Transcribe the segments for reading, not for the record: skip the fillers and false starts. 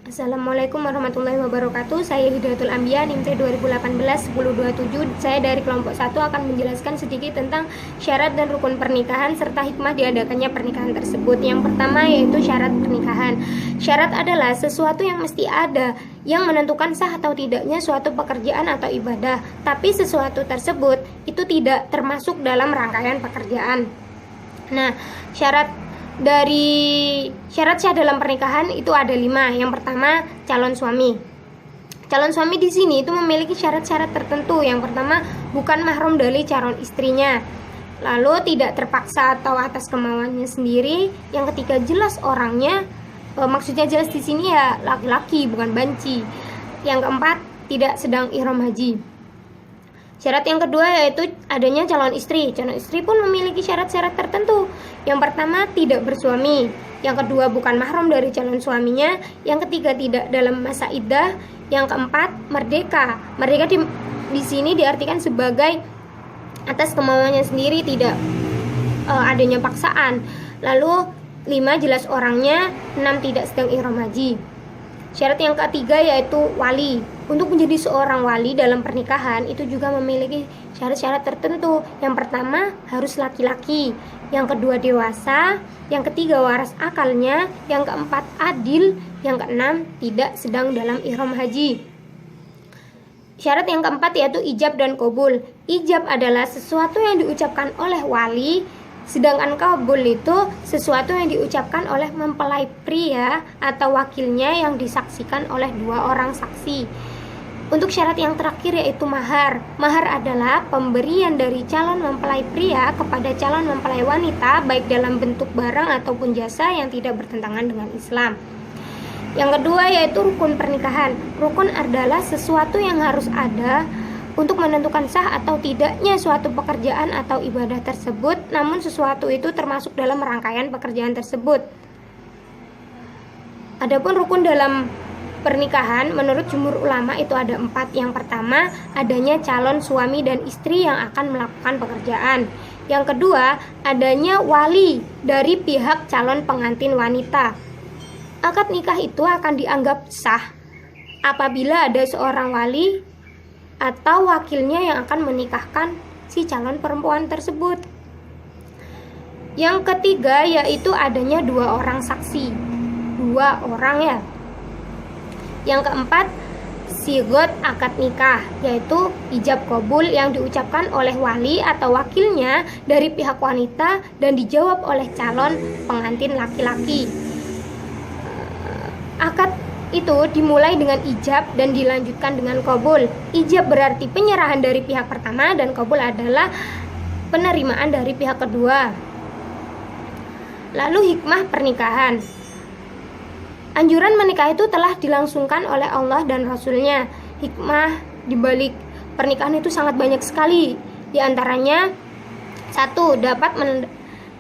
Assalamualaikum warahmatullahi wabarakatuh. Saya Hidayatul Anbiya, NIM T 2018-1027. Saya dari kelompok 1 akan menjelaskan sedikit tentang syarat dan rukun pernikahan serta hikmah diadakannya pernikahan tersebut. Yang pertama yaitu syarat pernikahan. Syarat adalah sesuatu yang mesti ada yang menentukan sah atau tidaknya suatu pekerjaan atau ibadah, tapi sesuatu tersebut itu tidak termasuk dalam rangkaian pekerjaan. Nah, syarat sah dalam pernikahan itu ada 5. Yang pertama, calon suami. Calon suami di sini itu memiliki syarat-syarat tertentu. Yang pertama, bukan mahram dari calon istrinya. Lalu tidak terpaksa atau atas kemauannya sendiri. Yang ketiga, jelas orangnya. Maksudnya jelas di sini ya laki-laki, bukan banci. Yang keempat, tidak sedang ihram haji. Syarat yang kedua yaitu adanya calon istri. Calon istri pun memiliki syarat-syarat tertentu. Yang pertama, tidak bersuami. Yang kedua, bukan mahram dari calon suaminya. Yang ketiga, tidak dalam masa iddah. Yang keempat, merdeka. Merdeka di sini diartikan sebagai atas kemauannya sendiri, tidak adanya paksaan. Lalu 5, jelas orangnya. 6, tidak sedang ihram haji. Syarat yang ketiga yaitu wali. Untuk menjadi seorang wali dalam pernikahan itu juga memiliki syarat-syarat tertentu. Yang pertama, harus laki-laki. Yang kedua, dewasa. Yang ketiga, waras akalnya. Yang keempat, adil. Yang keenam, tidak sedang dalam ihram haji. Syarat yang keempat yaitu ijab dan qabul. Ijab adalah sesuatu yang diucapkan oleh wali, sedangkan qabul itu sesuatu yang diucapkan oleh mempelai pria atau wakilnya yang disaksikan oleh 2 orang saksi. Untuk syarat yang terakhir yaitu mahar. Mahar adalah pemberian dari calon mempelai pria kepada calon mempelai wanita, baik dalam bentuk barang ataupun jasa yang tidak bertentangan dengan Islam. Yang kedua yaitu rukun pernikahan. Rukun adalah sesuatu yang harus ada untuk menentukan sah atau tidaknya suatu pekerjaan atau ibadah tersebut, namun sesuatu itu termasuk dalam rangkaian pekerjaan tersebut. Adapun rukun dalam pernikahan menurut jumhur ulama itu ada 4. Yang pertama, adanya calon suami dan istri yang akan melakukan pekerjaan. Yang kedua, adanya wali dari pihak calon pengantin wanita. Akad nikah itu akan dianggap sah apabila ada seorang wali atau wakilnya yang akan menikahkan si calon perempuan tersebut. Yang ketiga yaitu adanya 2 orang saksi. 2 orang ya. Yang keempat, sigot akad nikah, yaitu ijab qabul yang diucapkan oleh wali atau wakilnya dari pihak wanita dan dijawab oleh calon pengantin laki-laki. Akad itu dimulai dengan ijab dan dilanjutkan dengan qabul. Ijab berarti penyerahan dari pihak pertama dan qabul adalah penerimaan dari pihak kedua. Lalu hikmah pernikahan. Anjuran menikah itu telah dilangsungkan oleh Allah dan Rasul-Nya. Hikmah dibalik pernikahan itu sangat banyak sekali. Di antaranya 1. Dapat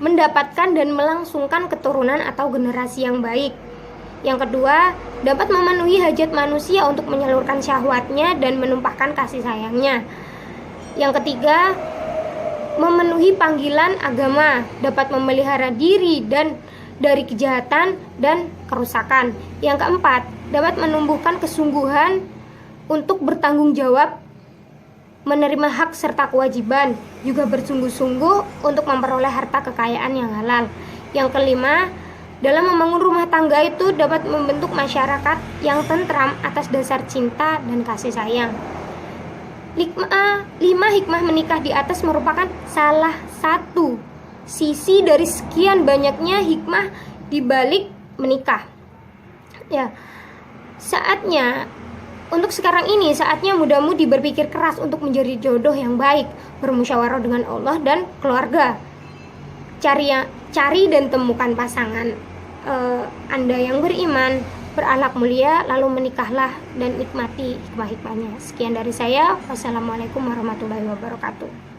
mendapatkan dan melangsungkan keturunan atau generasi yang baik. Yang kedua, dapat memenuhi hajat manusia untuk menyalurkan syahwatnya dan menumpahkan kasih sayangnya. Yang ketiga, memenuhi panggilan agama, dapat memelihara diri dan dari kejahatan dan kerusakan. Yang keempat, dapat menumbuhkan kesungguhan untuk bertanggung jawab, menerima hak serta kewajiban, juga bersungguh-sungguh untuk memperoleh harta kekayaan yang halal. Yang kelima, dalam membangun rumah tangga itu dapat membentuk masyarakat yang tentram atas dasar cinta dan kasih sayang. 5 hikmah menikah di atas merupakan salah satu sisi dari sekian banyaknya hikmah di balik menikah. Ya, untuk sekarang ini saatnya muda-mudi berpikir keras untuk menjadi jodoh yang baik, bermusyawarah dengan Allah dan keluarga. Cari dan temukan pasangan Anda yang beriman, berakhlak mulia, lalu menikahlah dan nikmati hikmah-hikmahnya. Sekian dari saya. Wassalamualaikum warahmatullahi wabarakatuh.